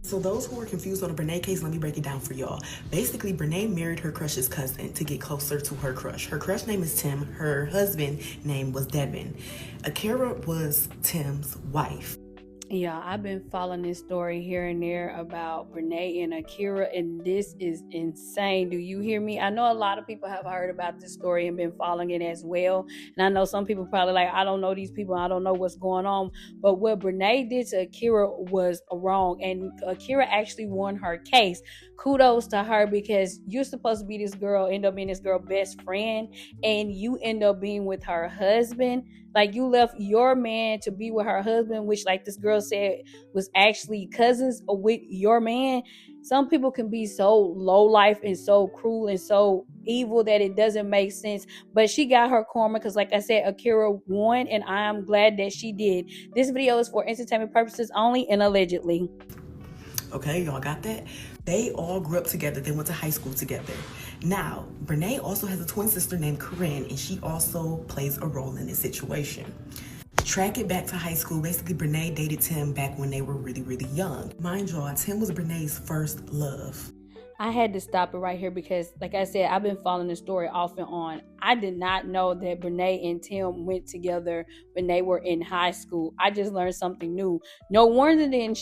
So those who are confused on the Brenay case, let me break it down for y'all. Basically, Brenay married her crush's cousin to get closer to her crush. Her crush name is Tim. Her husband name was Devin. Akira was Tim's wife. Yeah, I've been following this story here and there about Brenay and Akira, and this is insane. Do you hear me? I know a lot of people have heard about this story and been following it as well. And I know some people probably like, I don't know these people, I don't know what's going on. But what Brenay did to Akira was wrong, and Akira actually won her case. Kudos to her, because you're supposed to be this girl, end up being this girl best friend, and you end up being with her husband. Like, you left your man to be with her husband, which, like this girl said, was actually cousins with your man. Some people can be so low life and so cruel and so evil that it doesn't make sense. But she got her karma, because like I said, Akira won, and I'm glad that she did. This video is for entertainment purposes only and allegedly. Okay, y'all got that? They all grew up together. They went to high school together. Now, Brenay also has a twin sister named Corinne, and she also plays a role in this situation. Track it back to high school. Basically, Brenay dated Tim back when they were really, really young. Mind y'all, Tim was Brenay's first love. I had to stop it right here because, like I said, I've been following the story off and on. I did not know that Brenay and Tim went together when they were in high school. I just learned something new. No wonder then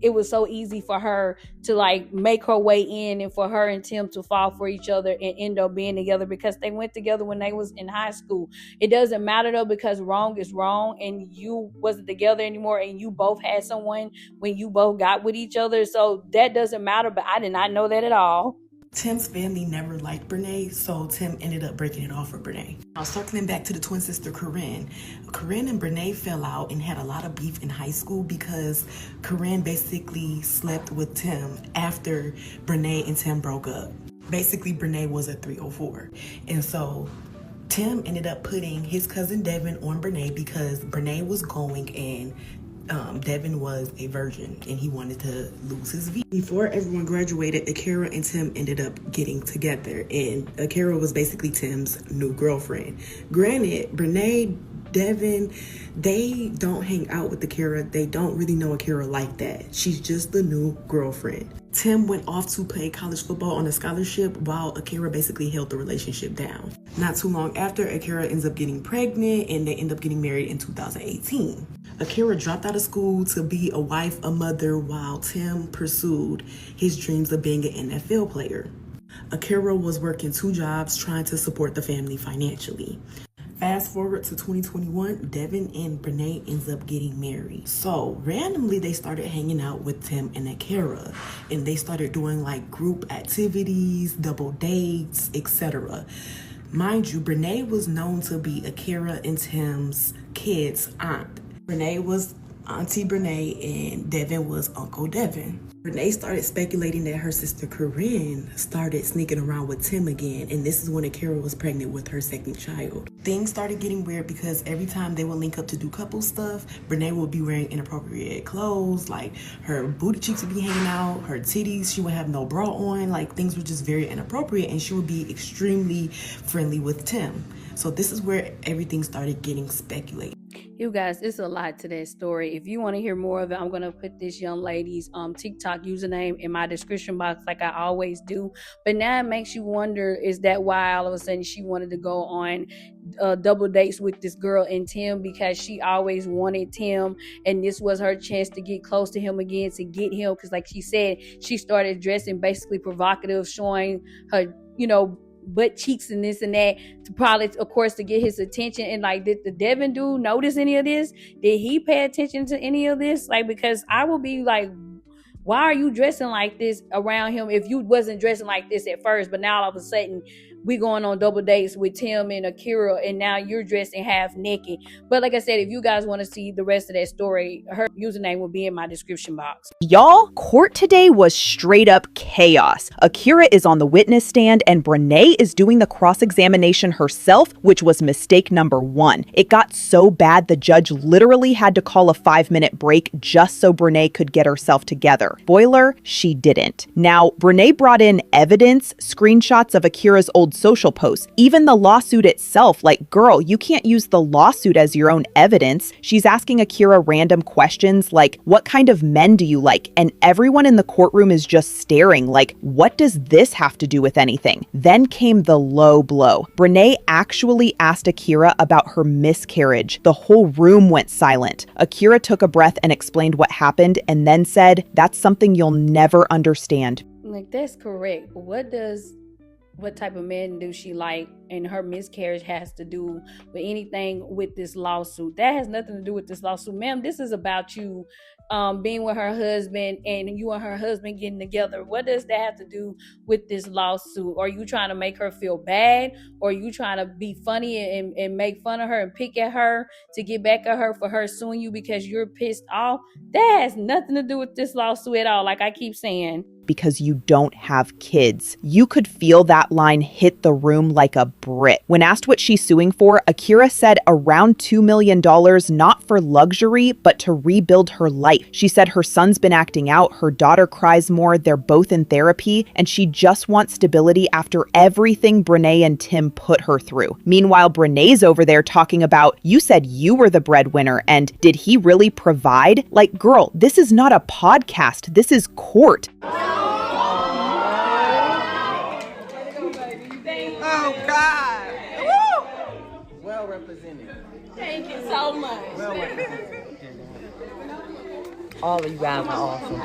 it was so easy for her to like make her way in, and for her and Tim to fall for each other and end up being together, because they went together when they was in high school. It doesn't matter though, because wrong is wrong, and you wasn't together anymore, and you both had someone when you both got with each other. So that doesn't matter, but I did not know that at all. Tim's family never liked Brenay, so Tim ended up breaking it off for Brenay. Now, circling back to the twin sister Corinne. Corinne and Brenay fell out and had a lot of beef in high school because Corinne basically slept with Tim after Brenay and Tim broke up. Basically, Brenay was a 304. And so Tim ended up putting his cousin Devin on Brenay because Brenay was going and Devin was a virgin and he wanted to lose his V. Before everyone graduated, Akira and Tim ended up getting together, and Akira was basically Tim's new girlfriend. Granted, Brenay, Devin, they don't hang out with Akira. They don't really know Akira like that. She's just the new girlfriend. Tim went off to play college football on a scholarship while Akira basically held the relationship down. Not too long after, Akira ends up getting pregnant and they end up getting married in 2018. Akira dropped out of school to be a wife, a mother, while Tim pursued his dreams of being an NFL player. Akira was working 2 jobs trying to support the family financially. Fast forward to 2021, Devin and Brenay ends up getting married. So randomly they started hanging out with Tim and Akira, and they started doing like group activities, double dates, etc. Mind you, Brenay was known to be Akira and Tim's kids' aunt. Brenay was Auntie Brenay and Devin was Uncle Devin. Brenay started speculating that her sister Corinne started sneaking around with Tim again, and this is when Akira was pregnant with her second child. Things started getting weird because every time they would link up to do couple stuff, Brenay would be wearing inappropriate clothes, like her booty cheeks would be hanging out, her titties, she would have no bra on, like things were just very inappropriate, and she would be extremely friendly with Tim. So this is where everything started getting speculated. You guys, it's a lot to that story. If you want to hear more of it, I'm going to put this young lady's TikTok username in my description box like I always do. But now it makes you wonder, is that why all of a sudden she wanted to go on double dates with this girl and Tim? Because she always wanted Tim, and this was her chance to get close to him again, to get him. Because like she said, she started dressing basically provocative, showing her, butt cheeks and this and that, to probably, of course, to get his attention. And like, did the Devin dude notice any of this? Did he pay attention to any of this? Like, because I will be like, why are you dressing like this around him if you wasn't dressing like this at first, but now all of a sudden we going on double dates with Tim and Akira, and now you're dressing half naked? But like I said, if you guys want to see the rest of that story, her username will be in my description box. Y'all, court today was straight up chaos. Akira is on the witness stand and Brenay is doing the cross-examination herself, which was mistake number 1. It got so bad the judge literally had to call a 5-minute break just so Brenay could get herself together. Spoiler, she didn't. Now, Brenay brought in evidence, screenshots of Akira's old old social posts. Even the lawsuit itself, like, girl, you can't use the lawsuit as your own evidence. She's asking Akira random questions like, what kind of men do you like? And everyone in the courtroom is just staring like, what does this have to do with anything? Then came the low blow. Brenay actually asked Akira about her miscarriage. The whole room went silent. Akira took a breath and explained what happened and then said, that's something you'll never understand. Like, that's correct. What type of men do she like? And her miscarriage has to do with anything with this lawsuit. That has nothing to do with this lawsuit. Ma'am, this is about you being with her husband and you and her husband getting together. What does that have to do with this lawsuit? Are you trying to make her feel bad? Or are you trying to be funny and make fun of her and pick at her to get back at her for her suing you because you're pissed off? That has nothing to do with this lawsuit at all, like I keep saying. Because you don't have kids. You could feel that line hit the room like a brick. When asked what she's suing for, Akira said around $2 million, not for luxury, but to rebuild her life. She said her son's been acting out, her daughter cries more, they're both in therapy, and she just wants stability after everything Brenay and Tim put her through. Meanwhile, Brenay's over there talking about, you said you were the breadwinner, and did he really provide? Like, girl, this is not a podcast, this is court. Oh, God. Woo! Well represented. Thank you so much. Well represented. All of you guys are awesome.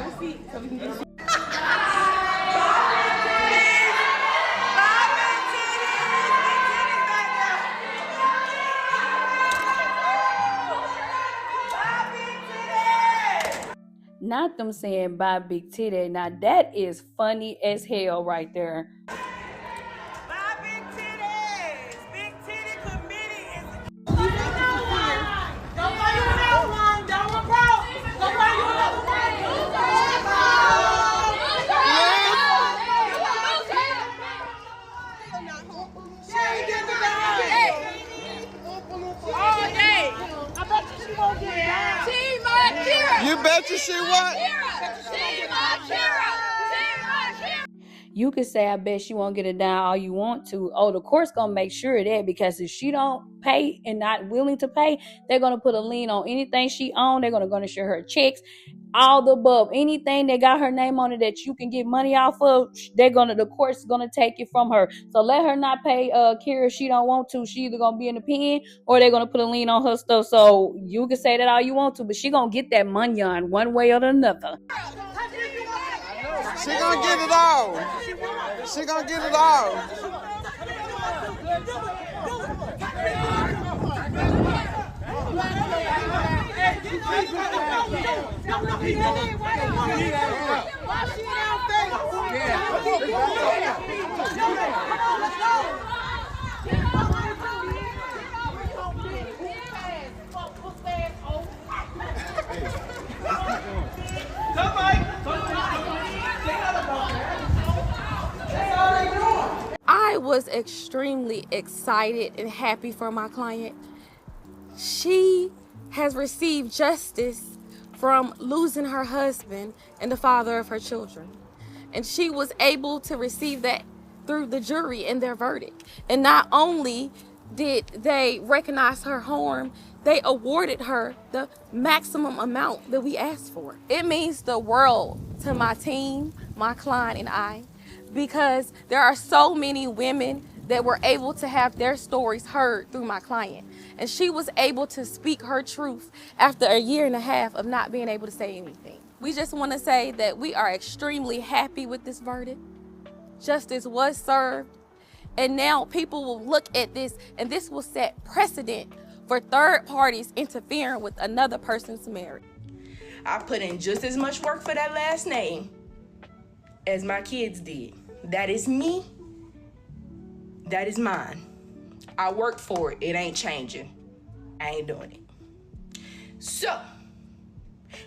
Not them saying bye big titty. Now that is funny as hell right there. Bye, big titties. Big titty committee is. Don't play you another one. Don't approach. Don't play you another one. She get the all day. I bet you she won't get down. Team Akira. You bet you she won't. Team Akira. You could say, I bet she won't get it down all you want to. Oh, the court's going to make sure of that, because if she don't pay and not willing to pay, they're going to put a lien on anything she owns. They're going to garnish her checks, all the above. Anything that got her name on it that you can get money off of, the court's going to take it from her. So let her not pay Kira if she don't want to. She either going to be in the pen or they're going to put a lien on her stuff. So you can say that all you want to, but she going to get that money on one way or another. She gonna get it all. She gonna get it all. I was extremely excited and happy for my client. She has received justice from losing her husband and the father of her children. And she was able to receive that through the jury in their verdict. And not only did they recognize her harm, they awarded her the maximum amount that we asked for. It means the world to my team, my client, and I, because there are so many women that were able to have their stories heard through my client. And she was able to speak her truth after a year and a half of not being able to say anything. We just want to say that we are extremely happy with this verdict. Justice was served. And now people will look at this, and this will set precedent for third parties interfering with another person's marriage. I put in just as much work for that last name as my kids did. That is me. That is mine. I worked for it. It ain't changing. I ain't doing it. So,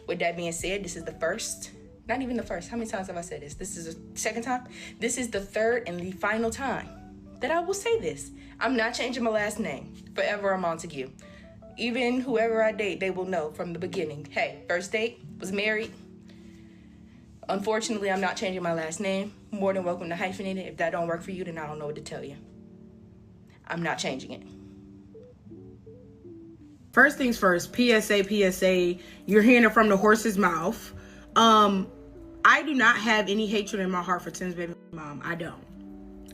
with that being said, this is the first, not even the first. How many times have I said this? This is the second time. This is the third and the final time that I will say this. I'm not changing my last name. Forever I'm Montague. Even whoever I date, they will know from the beginning. Hey, first date, was married. Unfortunately, I'm not changing my last name. More than welcome to hyphenate it. If that don't work for you, then I don't know what to tell you. I'm not changing it. First things first, PSA, you're hearing it from the horse's mouth. I do not have any hatred in my heart for Tim's baby mom. I don't.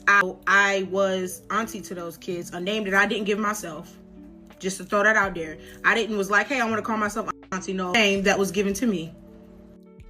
I was auntie to those kids, a name that I didn't give myself. Just to throw that out there. I was like, hey, I want to call myself auntie. No, name that was given to me.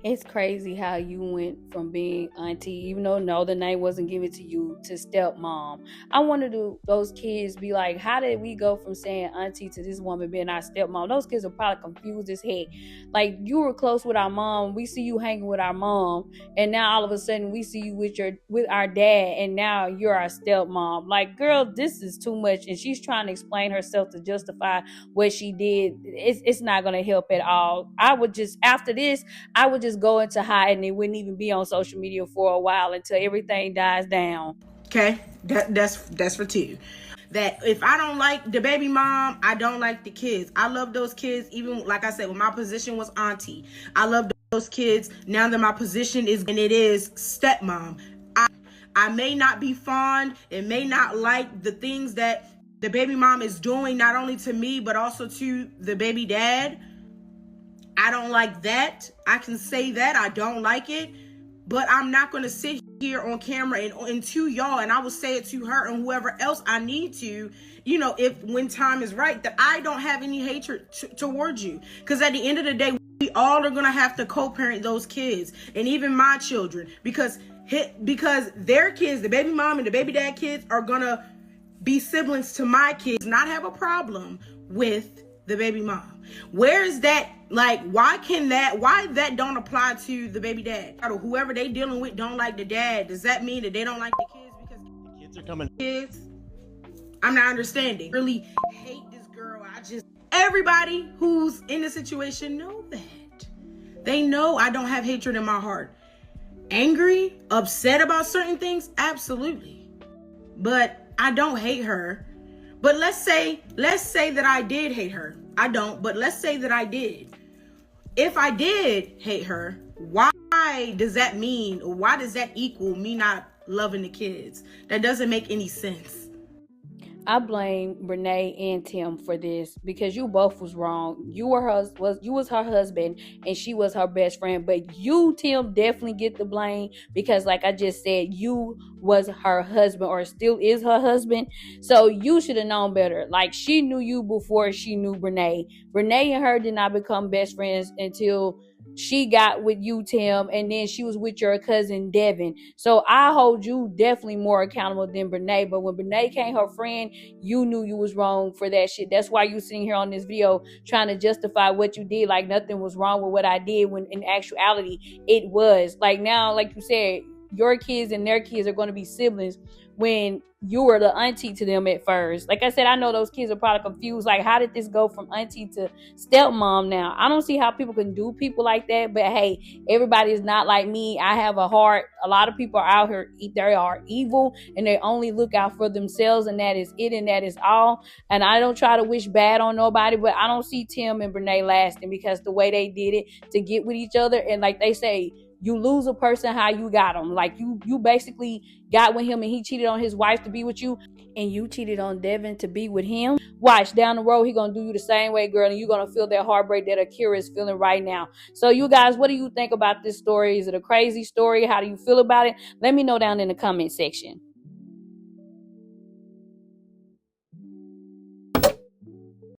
It's crazy how you went from being auntie, even though no, the name wasn't given to you, to stepmom. I wonder, do those kids be like, how did we go from saying auntie to this woman being our stepmom? Those kids are probably confused as heck. Like, you were close with our mom, we see you hanging with our mom, and now all of a sudden we see you with our dad, and now you're our stepmom. Like, girl, this is too much. And she's trying to explain herself to justify what she did. It's not gonna help at all. After this, I would just go into hiding and wouldn't even be on social media for a while until everything dies down. Okay, that's for two. That if I don't like the baby mom, I don't like the kids. I love those kids, even like I said, when my position was auntie. I love those kids. Now that my position is stepmom, I may not be fond and may not like the things that the baby mom is doing, not only to me but also to the baby dad. I don't like that. I can say that I don't like it, but I'm not going to sit here on camera and to y'all, and I will say it to her and whoever else I need to, if when time is right, that I don't have any hatred towards you. Because at the end of the day, we all are going to have to co-parent those kids, and even my children, because their kids, the baby mom and the baby dad kids, are going to be siblings to my kids, not have a problem with the baby mom. Where is that? Like, why that don't apply to the baby dad? Or whoever they dealing with don't like the dad. Does that mean that they don't like the kids because the kids are coming? Kids? I'm not understanding. Really hate this girl. Everybody who's in the situation know that. They know I don't have hatred in my heart. Angry, upset about certain things, absolutely. But I don't hate her. But let's say that I did hate her. I don't, but let's say that I did. If I did hate her, why does that equal me not loving the kids? That doesn't make any sense. I blame Brenay and Tim for this because you both was wrong. You was her husband and she was her best friend, but you, Tim, definitely get the blame because, like I just said, you was her husband or still is her husband. So you should have known better. Like, she knew you before she knew Brenay. Brenay and her did not become best friends until she got with you, Tim, and then she was with your cousin Devin. So I hold you definitely more accountable than Brenay. But when Brenay came her friend, you knew you was wrong for that shit. That's why you sitting here on this video trying to justify what you did, like nothing was wrong with what I did, when in actuality it was. Like, now, like you said, your kids and their kids are going to be siblings when you were the auntie to them at first. Like I said, I know those kids are probably confused. Like, how did this go from auntie to stepmom now? I don't see how people can do people like that. But hey, everybody is not like me. I have a heart. A lot of people are out here, they are evil and they only look out for themselves, and that is it, and that is all. And I don't try to wish bad on nobody, but I don't see Tim and Brenay lasting because the way they did it to get with each other. And like they say, you lose a person how you got them. Like, you basically got with him and he cheated on his wife to be with you, and you cheated on Devin to be with him. Watch, down the road he gonna do you the same way, girl, and you're gonna feel that heartbreak that Akira is feeling right now. So you guys, what do you think about this story? Is it a crazy story? How do you feel about it? Let me know down in the comment section.